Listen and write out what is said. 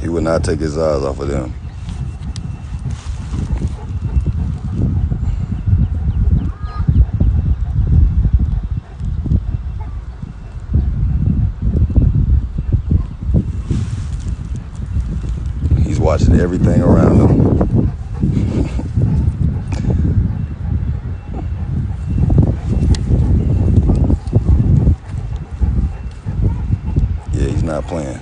He would not take his eyes off of them. He's watching everything around him. Yeah, he's not playing.